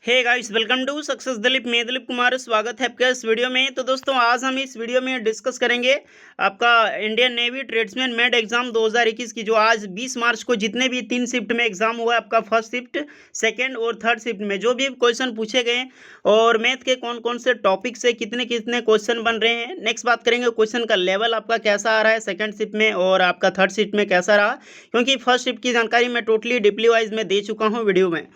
Hey guys, welcome to success Dilip. मैं दिलीप कुमार, स्वागत है आपका इस वीडियो में। तो दोस्तों, आज हम इस वीडियो में डिस्कस करेंगे आपका Indian navy tradesman made exam 2021 की, जो आज 20 मार्च को जितने भी 3 शिफ्ट में एग्जाम हुआ है, आपका फर्स्ट शिफ्ट, सेकंड और थर्ड शिफ्ट में जो भी क्वेश्चन पूछे गए और मैथ के कौन कौन से टॉपिक से कितने कितने क्वेश्चन बन रहे हैं। नेक्स्ट बात करेंगे क्वेश्चन का लेवल आपका कैसा आ रहा है सेकेंड शिफ्ट में और आपका थर्ड शिफ्ट में कैसा रहा, क्योंकि फर्स्ट शिफ्ट की जानकारी मैं टोटली डीपली वाइज में दे चुका हूँ वीडियो में।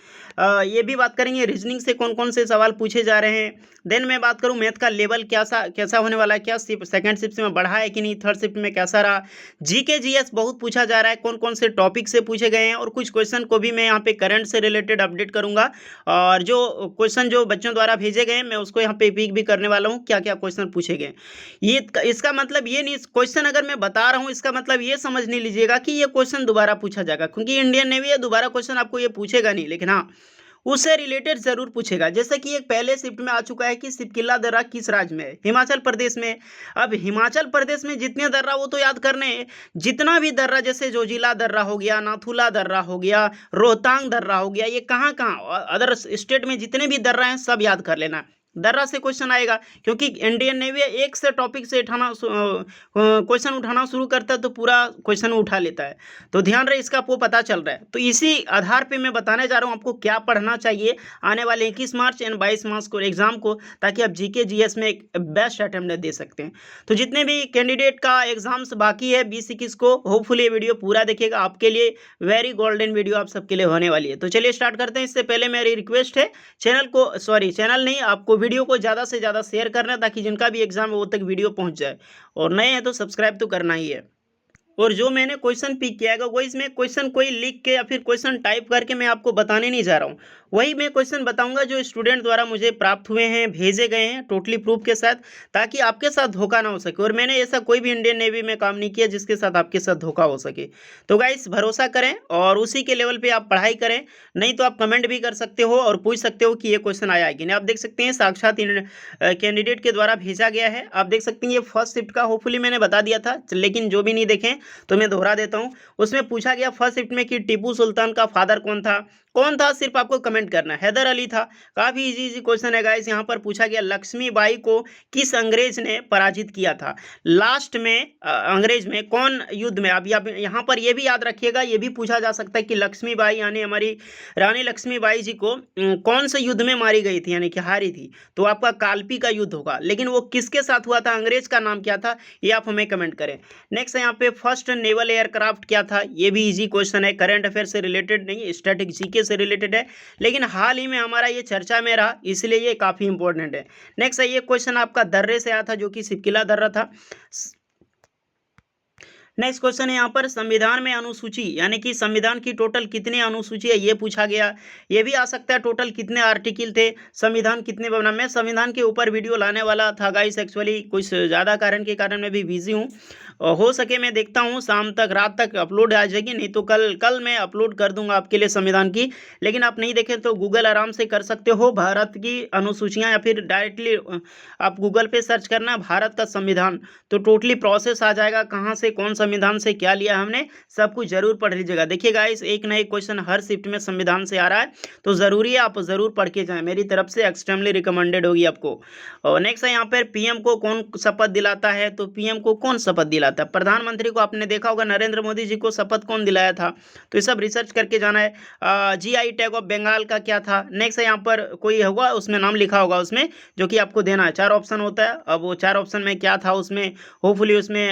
ये भी बात करेंगे रीजनिंग से कौन कौन से सवाल पूछे जा रहे हैं। देन मैं बात करूं मैथ का लेवल कैसा होने वाला है, क्या सेकंड शिफ्ट में बढ़ा है कि नहीं, थर्ड शिफ्ट में कैसा रहा। जीके जीएस बहुत पूछा जा रहा है, कौन कौन से टॉपिक से पूछे गए हैं, और कुछ क्वेश्चन को भी मैं यहाँ पे करंट से रिलेटेड अपडेट करूंगा। और जो क्वेश्चन जो बच्चों द्वारा भेजे गए मैं उसको यहाँ पे पिक भी करने वाला हूँ, क्या क्या क्वेश्चन पूछे गए। ये इसका मतलब ये नहीं, क्वेश्चन अगर मैं बता रहा हूँ इसका मतलब ये समझ नहीं लीजिएगा कि ये क्वेश्चन दोबारा पूछा जाएगा, क्योंकि इंडियन नेवी है, दोबारा क्वेश्चन आपको ये पूछेगा नहीं, लेकिन हाँ उससे रिलेटेड जरूर पूछेगा। जैसे कि एक पहले शिफ्ट में आ चुका है कि सिपकिला दर्रा किस राज्य में है, हिमाचल प्रदेश में। अब हिमाचल प्रदेश में जितने दर्रा वो तो याद करने हैं, जितना भी दर्रा, जैसे जोजिला दर्रा हो गया, नाथुला दर्रा हो गया, रोहतांग दर्रा हो गया, ये कहाँ कहाँ अदर स्टेट में जितने भी दर्रा हैं सब याद कर लेना। दर्रा से क्वेश्चन आएगा, क्योंकि इंडियन नेवी एक से टॉपिक से क्वेश्चन उठाना शुरू करता है तो पूरा क्वेश्चन उठा लेता है। तो ध्यान रहे, इसका आपको पता चल रहा है। तो इसी आधार पे मैं बताने जा रहा हूँ आपको क्या पढ़ना चाहिए आने वाले 21 मार्च एंड 22 मार्च को एग्जाम को, ताकि आप जीके जीएस में एक बेस्ट अटेम्प्ट दे सकते हैं। तो जितने भी कैंडिडेट का एग्जाम्स बाकी है 20-21 को, होपफुली ये वीडियो पूरा देखिएगा, आपके लिए वेरी गोल्डन वीडियो आप सबके लिए होने वाली है। तो चलिए स्टार्ट करते हैं। इससे पहले मेरी रिक्वेस्ट है, चैनल नहीं, आपको वीडियो को ज़्यादा से ज़्यादा शेयर करना, ताकि जिनका भी एग्जाम है वो तक वीडियो पहुंच जाए, और नए हैं तो सब्सक्राइब तो करना ही है। और जो मैंने क्वेश्चन पिक किया है वो इसमें क्वेश्चन कोई लिख के या फिर क्वेश्चन टाइप करके मैं आपको बताने नहीं जा रहा हूँ, वही मैं क्वेश्चन बताऊंगा जो स्टूडेंट द्वारा मुझे प्राप्त हुए हैं, भेजे गए हैं टोटली प्रूफ के साथ, ताकि आपके साथ धोखा ना हो सके। और मैंने ऐसा कोई भी इंडियन नेवी में काम नहीं किया जिसके साथ आपके साथ धोखा हो सके। तो गाइस, भरोसा करें और उसी के लेवल पे आप पढ़ाई करें। नहीं तो आप कमेंट भी कर सकते हो और पूछ सकते हो कि ये क्वेश्चन आया है कि नहीं। आप देख सकते हैं साक्षात कैंडिडेट के द्वारा भेजा गया है। आप देख सकते हैं ये फर्स्ट शिफ्ट का, होपफुली मैंने बता दिया था, लेकिन जो भी नहीं देखें तो मैं दोहरा देता हूं। उसमें पूछा गया फर्स्ट शिफ्ट में कि टीपू सुल्तान का फादर कौन था, सिर्फ आपको कमेंट करना है। हैदर अली था। काफी इजी क्वेश्चन है गाइस। यहाँ पर पूछा गया लक्ष्मीबाई को किस अंग्रेज ने पराजित किया था लास्ट में, अंग्रेज में कौन युद्ध में। अब यहाँ पर यह भी याद रखिएगा, ये भी पूछा जा सकता है कि लक्ष्मीबाई यानी हमारी रानी लक्ष्मीबाई जी को कौन से युद्ध में मारी गई थी, यानी कि हारी थी। तो आपका कालपी का युद्ध होगा, लेकिन वो किसके साथ हुआ था, अंग्रेज का नाम क्या था, ये आप हमें कमेंट करें। नेक्स्ट है यहाँ पे फर्स्ट नेवल एयरक्राफ्ट क्या था। ये भी इजी क्वेश्चन है, करंट अफेयर से रिलेटेड नहीं, स्टैटिक जीके से रिलेटेड है, लेकिन हाल ही में हमारा ये चर्चा में रहा, इसलिए ये काफी इंपॉर्टेंट है। नेक्स्ट है ये क्वेश्चन आपका दर्रे से आया था, जो कि सिपकिला दर्रा था। नेक्स्ट क्वेश्चन है यहाँ पर संविधान में अनुसूची, यानी कि संविधान की टोटल कितनी अनुसूची है ये पूछा गया। ये भी आ सकता है टोटल कितने आर्टिकल थे, संविधान कितने बना। मैं संविधान के ऊपर वीडियो लाने वाला था गाइस, एक्चुअली कुछ ज़्यादा कारण के कारण मैं भी बिजी हूँ। हो सके मैं देखता हूँ शाम तक, रात तक अपलोड आ जाएगी, नहीं तो कल मैं अपलोड कर दूंगा आपके लिए संविधान की। लेकिन आप नहीं देखें तो गूगल आराम से कर सकते हो, भारत की अनुसूचियाँ, या फिर डायरेक्टली आप गूगल पे सर्च करना भारत का संविधान, तो टोटली प्रोसेस आ जाएगा, कहाँ से कौन संविधान से क्या लिया हमने, सब कुछ जरूर पढ़ लीजिएगा। देखिएगा इस एक ना एक क्वेश्चन हर शिफ्ट में संविधान से आ रहा है, तो जरूरी है आप जरूर पढ़ के जाएं, मेरी तरफ से एक्सट्रीमली रिकमेंडेड होगी आपको। और नेक्स्ट है यहाँ पर पीएम को कौन शपथ दिलाता है। तो पीएम को कौन शपथ दिलाता है, प्रधानमंत्री को आपने देखा होगा, नरेंद्र मोदी जी को शपथ कौन दिलाया था, तो ये सब रिसर्च करके जाना है। जीआई टैग ऑफ बंगाल का क्या था। नेक्स्ट है यहाँ पर कोई होगा उसमें नाम लिखा होगा उसमें, जो कि आपको देना है। 4 ऑप्शन होता है, अब वो 4 ऑप्शन में क्या था उसमें, होपफुली उसमें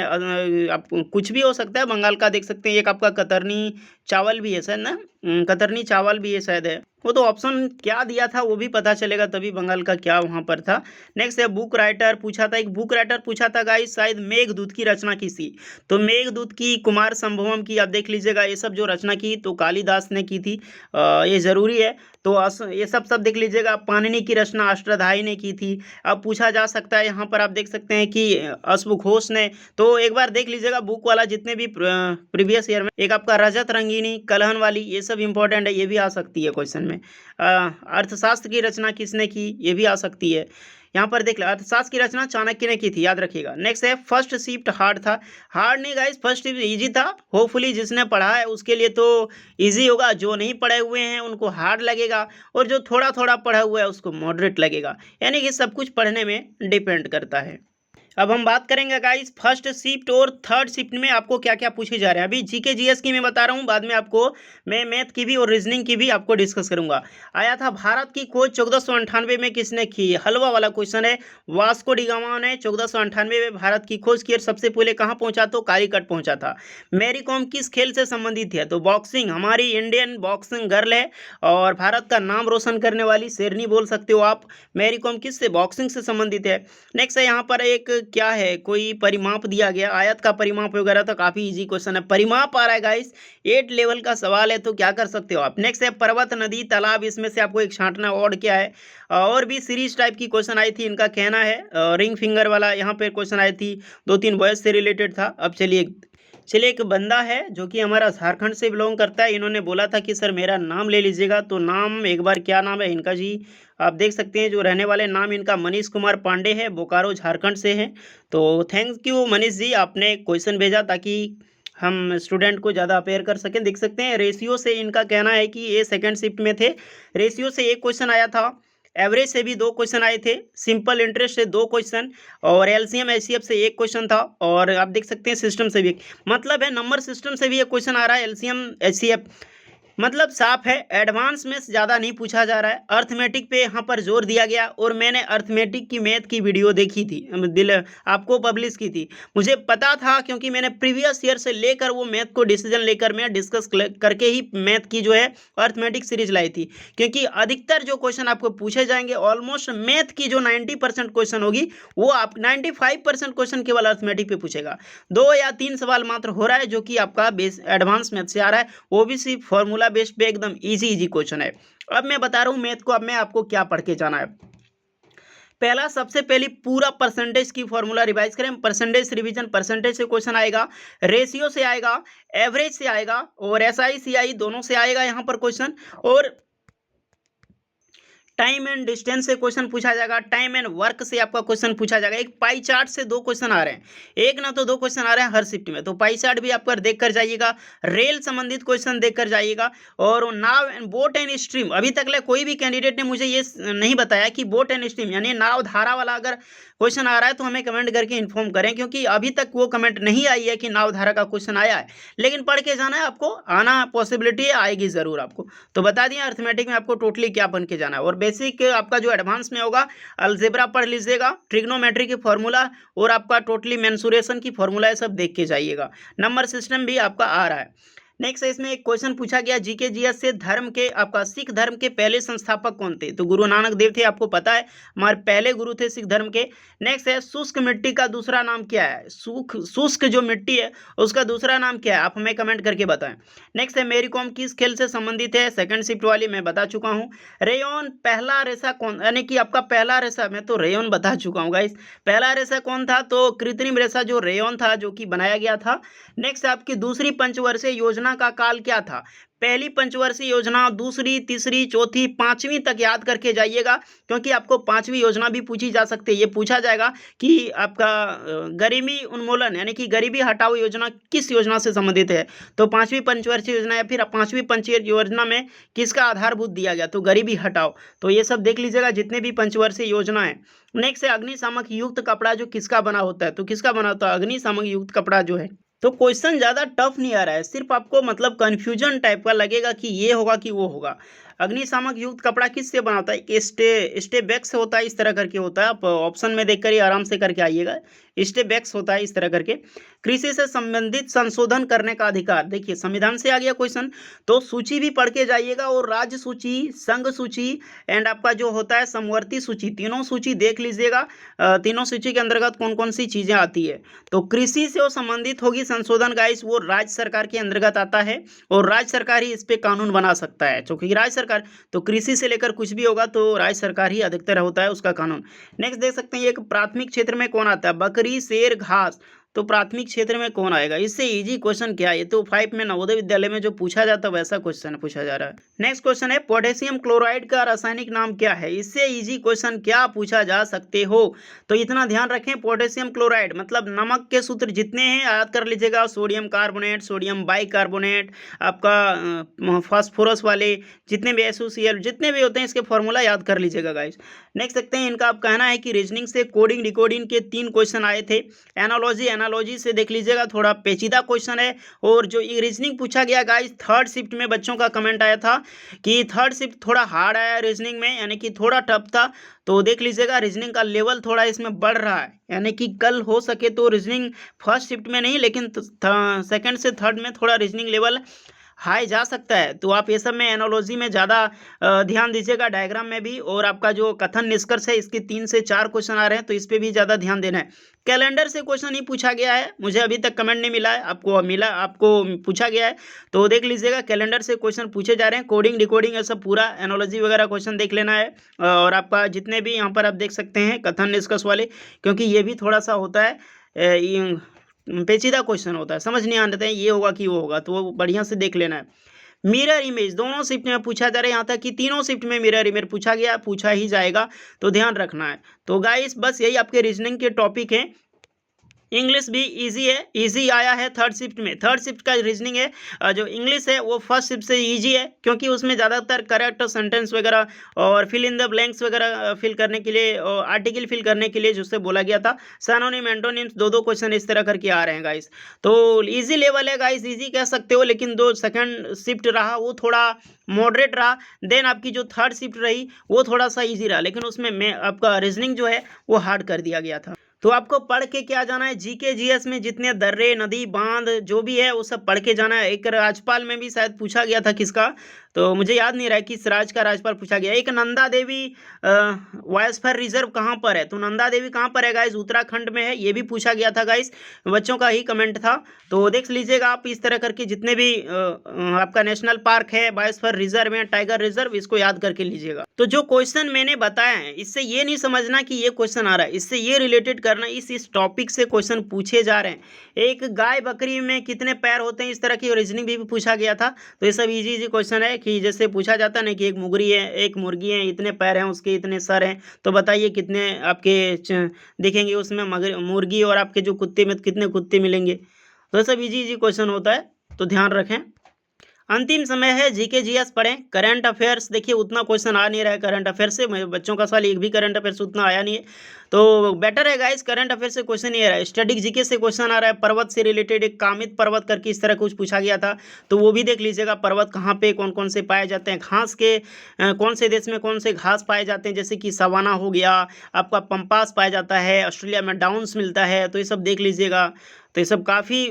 आप कुछ भी हो सकता है। बंगाल का देख सकते हैं, एक आपका कतरनी चावल भी है शायद ना, कतरनी चावल भी है शायद है, वो तो ऑप्शन क्या दिया था वो भी पता चलेगा, तभी बंगाल का क्या वहां पर था। नेक्स्ट है बुक राइटर पूछा था, एक बुक राइटर पूछा था गाइस, शायद मेघदूत की रचना किसी, तो मेघदूत की कुमार संभवम की, आप देख लीजिएगा ये सब जो रचना की तो कालिदास ने की थी, ये जरूरी है। तो ये सब देख लीजिएगा। पाणिनि की रचना अष्टाध्यायी ने की थी। अब पूछा जा सकता है यहाँ पर आप देख सकते हैं कि अश्वघोष ने, तो एक बार देख लीजिएगा बुक वाला जितने भी प्रीवियस ईयर में, एक आपका रजत रंगीनी, कलहन वाली, ये सब इंपॉर्टेंट है, ये भी आ सकती है क्वेश्चन में। अर्थशास्त्र की रचना किसने की, ये भी आ सकती है। यहाँ पर देख लो, अर्थशास्त्र की रचना चाणक्य ने की थी, याद रखिएगा। नेक्स्ट है फर्स्ट शिफ्ट हार्ड था। हार्ड नहीं गाइस, फर्स्ट शिफ्ट इजी था। होपफुली जिसने पढ़ा है उसके लिए तो इजी होगा, जो नहीं पढ़े हुए हैं उनको हार्ड लगेगा, और जो थोड़ा थोड़ा पढ़ा हुआ है उसको मॉडरेट लगेगा। यानी कि सब कुछ पढ़ने में डिपेंड करता है। अब हम बात करेंगे गाइस फर्स्ट शिफ्ट और थर्ड शिफ्ट में आपको क्या क्या पूछे जा रहे हैं। अभी जीके जीएस की मैं बता रहा हूँ, बाद में आपको मैं मैथ की भी और रीजनिंग की भी आपको डिस्कस करूंगा। आया था भारत की खोज 1498 में किसने की, हलवा वाला क्वेश्चन है। वास्को डी गामा ने 1498 में भारत की खोज की और सबसे पहले कहाँ पहुंचा, तो कालीकट पहुंचा था। मैरी कॉम किस खेल से संबंधित है, तो बॉक्सिंग, हमारी इंडियन बॉक्सिंग गर्ल है और भारत का नाम रोशन करने वाली शेरनी बोल सकते हो आप। मैरी कॉम किससे, बॉक्सिंग से संबंधित है। नेक्स्ट है यहाँ पर एक क्या है, कोई परिमाप दिया गया, आयत का परिमाप वगैरह, तो काफी इजी क्वेश्चन है। परिमाप आ रहा है गाइस, 8 लेवल का सवाल है, तो क्या कर सकते हो आप। नेक्स्ट है पर्वत, नदी, तालाब, इसमें से आपको एक छांटना और क्या है। और भी सीरीज टाइप की क्वेश्चन आई थी, इनका कहना है रिंग फिंगर वाला यहाँ पे क्वेश्चन आई थी, 2-3 वॉइस से रिलेटेड था। अब चलिए एक बंदा है जो कि हमारा झारखंड से बिलोंग करता है, इन्होंने बोला था कि सर मेरा नाम ले लीजिएगा, तो नाम एक बार क्या नाम है इनका जी, आप देख सकते हैं जो रहने वाले नाम इनका मनीष कुमार पांडे है, बोकारो झारखंड से है। तो थैंक यू मनीष जी, आपने क्वेश्चन भेजा ताकि हम स्टूडेंट को ज़्यादा अपेयर कर सकें। देख सकते हैं रेशियो से इनका कहना है कि ये सेकंड शिफ्ट में थे। रेशियो से एक क्वेश्चन आया था, एवरेज से भी 2 क्वेश्चन आए थे, सिंपल इंटरेस्ट से 2 क्वेश्चन, और एलसीएम एचसीएफ से 1 क्वेश्चन था, और आप देख सकते हैं सिस्टम से भी मतलब है, नंबर सिस्टम से भी एक क्वेश्चन आ रहा है, एलसीएम एचसीएफ मतलब साफ है। एडवांस में ज़्यादा नहीं पूछा जा रहा है, अर्थमेटिक पे यहाँ पर जोर दिया गया, और मैंने अर्थमेटिक की मैथ की वीडियो देखी थी, आपको पब्लिश की थी, मुझे पता था क्योंकि मैंने प्रीवियस ईयर से लेकर वो मैथ को डिसीजन लेकर मैं डिस्कस करके ही मैथ की जो है अर्थमेटिक सीरीज लाई थी। क्योंकि अधिकतर जो क्वेश्चन आपको पूछे जाएंगे ऑलमोस्ट मैथ की जो 90% क्वेश्चन होगी वो आप 95% क्वेश्चन केवल अर्थमेटिक पे पूछेगा। 2 या 3 सवाल मात्र हो रहा है जो कि आपका बेस एडवांस मैथ से आ रहा है, वो भी सिर्फ फॉर्मूला बेस्ड पे एकदम इजी क्वेश्चन है। अब मैं बता रहा हूं मैथ को, अब मैं आपको क्या पढ़ के जाना है। पहला, सबसे पहले पूरा परसेंटेज की फॉर्मूला रिवाइज करें, परसेंटेज रिवीजन, परसेंटेज से क्वेश्चन आएगा, रेशियो से आएगा, एवरेज से आएगा, और एसआई सीआई दोनों से आएगा यहां पर क्वेश्चन, और टाइम एंड डिस्टेंस से क्वेश्चन पूछा जाएगा, टाइम एंड वर्क से आपका क्वेश्चन पूछा जाएगा। एक पाई चार्ट से 2 क्वेश्चन आ रहे हैं, एक ना तो 2 क्वेश्चन आ रहे हैं हर शिफ्ट में, तो पाई चार्ट भी आपका देख कर जाइएगा, रेल संबंधित क्वेश्चन देख कर जाइएगा, और नाव एंड बोट एंड स्ट्रीम, अभी तक कोई भी कैंडिडेट ने मुझे ये नहीं बताया कि बोट एंड स्ट्रीम यानी नाव धारा वाला अगर क्वेश्चन आ रहा है तो हमें कमेंट करके इन्फॉर्म करें, क्योंकि अभी तक वो कमेंट नहीं आई है कि नाव धारा का क्वेश्चन आया है, लेकिन पढ़ के जाना है आपको, आना पॉसिबिलिटी आएगी जरूर आपको। तो बता दिया अर्थमेटिक में आपको टोटली क्या बन के जाना है, और बेसिक आपका जो एडवांस में होगा अलजेब्रा पढ़ लीजिएगा, ट्रिग्नोमेट्री की फॉर्मूला, और आपका टोटली मेंसुरेशन की फॉर्मूला है, सब देख के जाइएगा। नंबर सिस्टम भी आपका आ रहा है। नेक्स्ट है, इसमें एक क्वेश्चन पूछा गया जीके जीएस से, धर्म के आपका सिख धर्म के पहले संस्थापक कौन थे, तो गुरु नानक देव थे, आपको पता है हमारे पहले गुरु थे सिख धर्म के। नेक्स्ट है, शुष्क मिट्टी का दूसरा नाम क्या है, शुष्क जो मिट्टी है उसका दूसरा नाम क्या है, आप हमें कमेंट करके बताएं। नेक्स्ट है, मेरी कॉम किस खेल से संबंधित है, सेकंड शिफ्ट वाली मैं बता चुका हूं। रेयन पहला रेशा कौन, यानी कि आपका पहला रेशा, मैं तो रेयन बता चुका हूं गाइस, पहला रेशा कौन था, तो कृत्रिम रेशा जो रेयन था जो कि बनाया गया था। नेक्स्ट आपकी दूसरी पंचवर्षीय योजना का काल क्या था, पहली पंचवर्षीय योजना, दूसरी, तीसरी, चौथी, 5वीं तक याद करके जाइएगा, क्योंकि आपको 5वीं योजना भी पूछी जा सकती है। ये पूछा जाएगा कि आपका गरीबी उन्मूलन यानी कि गरीबी हटाओ योजना किस योजना से संबंधित है, तो 5वीं पंचवर्षीय योजना, या फिर 5वीं पंचवर्षीय योजना में किसका आधारभूत दिया गया, तो गरीबी हटाओ। तो ये सब देख लीजिएगा जितने भी पंचवर्षीय योजना है। नेक्स्ट है, अग्निशामक युक्त कपड़ा जो किसका बना होता है, तो किसका बना होता है, अग्निशामक युक्त कपड़ा जो है। तो क्वेश्चन ज़्यादा टफ नहीं आ रहा है, सिर्फ आपको मतलब कन्फ्यूजन टाइप का लगेगा कि ये होगा कि वो होगा। अग्निशामक युक्त कपड़ा किससे बना होता है, कि स्टेबैक्स होता है, इस तरह करके होता है, आप ऑप्शन में देखकर ही आराम से करके आइएगा, स्टेबैक्स होता है इस तरह करके। कृषि से संबंधित संशोधन करने का अधिकार, देखिए संविधान से आ गया क्वेश्चन, तो सूची भी पढ़ के जाइएगा, और राज्य सूची, संघ सूची एंड आपका जो होता है समवर्ती सूची, तीनों सूची देख लीजिएगा, तीनों सूची के अंतर्गत कौन कौन सी चीज़ें आती है। तो कृषि से संबंधित होगी संशोधन गाइस, वो राज्य सरकार के अंतर्गत आता है, और राज्य सरकार ही इस पे कानून बना सकता है, क्योंकि राज्य सरकार, तो कृषि से लेकर कुछ भी होगा तो राज्य सरकार ही अधिकतर होता है उसका कानून। नेक्स्ट देख सकते हैं, एक प्राथमिक क्षेत्र में कौन आता है, बकरी, शेर, घास, तो प्राथमिक क्षेत्र में कौन आएगा? इससे इजी क्वेश्चन क्या है? ये तो 5 में नवोदय विद्यालय में जो पूछा जाता है वैसा क्वेश्चन पूछा जा रहा है। नेक्स्ट क्वेश्चन है पोटेशियम क्लोराइड का रासायनिक नाम क्या है? इससे इजी क्वेश्चन क्या पूछा जा सकते हो? तो इतना ध्यान रखें, पोटेशियम क्लोराइड मतलब नमक के सूत्र जितने हैं याद कर लीजिएगा। सोडियम कार्बोनेट, सोडियम बाइकार्बोनेट, आपका फास्फोरस वाले जितने भी एसोसिएट जितने भी होते हैं इसके फॉर्मूला याद कर लीजिएगा गाइस। नेक्स्ट देखते हैं, इनका आप कहना है कि रीजनिंग से कोडिंग डिकोडिंग के 3 क्वेश्चन आए थे। एनालॉजी से देख लीजिएगा, थोड़ा पेचीदा क्वेश्चन है। और जो रीजनिंग पूछा गया गाइस थर्ड शिफ्ट में, बच्चों का कमेंट आया था कि थर्ड शिफ्ट थोड़ा हार्ड आया रीजनिंग में, यानी कि थोड़ा टफ था। तो देख लीजिएगा रीजनिंग का लेवल थोड़ा इसमें बढ़ रहा है, यानी कि कल हो सके तो रीजनिंग फर्स्ट शिफ्ट में नहीं लेकिन सेकंड से थर्ड में थोड़ा रीजनिंग लेवल हाई जा सकता है। तो आप ये सब में एनालॉजी में ज़्यादा ध्यान दीजिएगा, डायग्राम में भी। और आपका जो कथन निष्कर्ष है इसके 3 से 4 क्वेश्चन आ रहे हैं, तो इस पर भी ज़्यादा ध्यान देना है। कैलेंडर से क्वेश्चन ही पूछा गया है, मुझे अभी तक कमेंट नहीं मिला है, आपको पूछा गया है तो देख लीजिएगा। कैलेंडर से क्वेश्चन पूछे जा रहे हैं, कोडिंग डिकोडिंग ये सब पूरा एनालॉजी वगैरह क्वेश्चन देख लेना है। और आपका जितने भी यहाँ पर आप देख सकते हैं कथन निष्कर्ष वाले, क्योंकि ये भी थोड़ा सा होता है पेचीदा क्वेश्चन होता है, समझ नहीं आते हैं ये होगा कि वो होगा, तो वो बढ़िया से देख लेना है। मिरर इमेज दोनों शिफ्ट में पूछा जा रहा है, यहाँ तक कि तीनों शिफ्ट में मिरर इमेज पूछा ही जाएगा, तो ध्यान रखना है। तो गाइस बस यही आपके रीजनिंग के टॉपिक हैं। इंग्लिश भी इजी है, इजी आया है थर्ड शिफ्ट में। थर्ड शिफ्ट का रीजनिंग है जो इंग्लिश है वो फर्स्ट शिफ्ट से इजी है, क्योंकि उसमें ज़्यादातर करेक्ट सेंटेंस वगैरह और फिल इन द ब्लैंक्स वगैरह फिल करने के लिए और आर्टिकल फिल करने के लिए जिससे बोला गया था। सैनोनिम एंटोनिम्स दो क्वेश्चन इस तरह करके आ रहे हैं गाइस। तो इजी लेवल है गाइस, इजी कह सकते हो, लेकिन जो सेकंड शिफ्ट रहा वो थोड़ा मॉडरेट रहा। देन आपकी जो थर्ड शिफ्ट रही वो थोड़ा सा इजी रहा, लेकिन उसमें आपका रीजनिंग जो है वो हार्ड कर दिया गया था। तो आपको पढ़ के क्या जाना है, जीके जीएस में जितने दर्रे नदी बांध जो भी है वो सब पढ़ के जाना है। एक राजपाल में भी शायद पूछा गया था, किसका तो मुझे याद नहीं रहा है, किस राज का राजपाल पूछा गया। एक नंदा देवी बायोस्फीयर रिजर्व कहाँ पर है, तो नंदा देवी कहाँ पर है गाइस, उत्तराखंड में है, ये भी पूछा गया था गाइस, बच्चों का ही कमेंट था। तो देख लीजिएगा आप इस तरह करके जितने भी आपका नेशनल पार्क है, बायोस्फीयर रिजर्व है, टाइगर रिजर्व, इसको याद करके लीजिएगा। तो जो क्वेश्चन मैंने बताया है इससे ये नहीं समझना कि ये क्वेश्चन आ रहा है, इससे ये रिलेटेड करना, इस टॉपिक से क्वेश्चन पूछे जा रहे हैं। एक गाय बकरी में कितने पैर होते हैं, इस तरह की रीजनिंग भी पूछा गया था। तो ये सब इजी क्वेश्चन है कि जैसे पूछा जाता है ना कि एक मुर्गी है, इतने पैर हैं उसके, इतने सर हैं, तो बताइए कितने आपके देखेंगे उसमें मुर्गी, और आपके जो कुत्ते में कितने कुत्ते मिलेंगे। तो ये सब इजी क्वेश्चन होता है, तो ध्यान रखें। अंतिम समय है, जीके जीएस पढ़ें। करंट अफेयर्स देखिए उतना क्वेश्चन आ नहीं रहा है करंट अफेयर से, बच्चों का सवाल एक भी करंट अफेयर्स उतना आया नहीं है, तो बेटर है गाइस करंट अफेयर से क्वेश्चन नहीं आ रहा है। स्टैटिक जीके से क्वेश्चन आ रहा है, पर्वत से रिलेटेड एक कामित पर्वत करके इस तरह कुछ पूछा गया था, तो वो भी देख लीजिएगा। पर्वत कहाँ पे कौन कौन से पाए जाते हैं, घास के कौन से देश में कौन से घास पाए जाते हैं, जैसे कि सवाना हो गया, आपका पंपास पाया जाता है, ऑस्ट्रेलिया में डाउन्स मिलता है, तो ये सब देख लीजिएगा। तो ये सब काफ़ी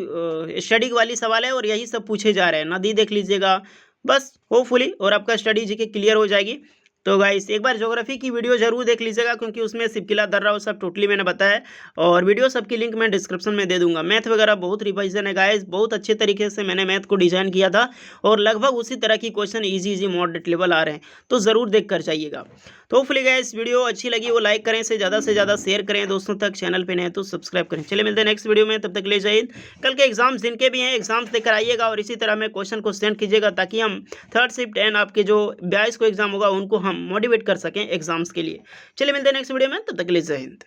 स्टडी वाली सवाल है और यही सब पूछे जा रहे हैं। नदी देख लीजिएगा, बस होपफुली और आपका स्टडी जीके क्लियर हो जाएगी। तो गाइस एक बार ज्योग्राफी की वीडियो जरूर देख लीजिएगा, क्योंकि उसमें सिपकिला दर्रा वो सब टोटली मैंने बताया, और वीडियो सबकी लिंक मैं डिस्क्रिप्शन में दे दूंगा। मैथ वगैरह बहुत रिवाइजन है गाइस, बहुत अच्छे तरीके से मैंने मैथ को डिजाइन किया था, और लगभग उसी तरह की क्वेश्चन इजी मॉडरेट लेवल आ रहे हैं, तो ज़रूर देख कर जाइएगा। तो होपफुली गाइस वीडियो अच्छी लगी वो लाइक करें, से ज़्यादा शेयर करें दोस्तों तक, चैनल पे नए तो सब्सक्राइब करें। चलिए मिलते हैं नेक्स्ट वीडियो में, तब तक ले जाइए। कल के एग्जाम्स जिनके भी हैं एग्जाम्स देकर आइएगा, और इसी तरह में क्वेश्चन को सेंड कीजिएगा, ताकि हम थर्ड शिफ्ट एंड आपके जो 22 को एग्जाम होगा उनको हम मोटिवेट कर सकें एग्जाम्स के लिए। चलिए मिलते हैं नेक्स्ट वीडियो में, तब तक के लिए जय हिंद।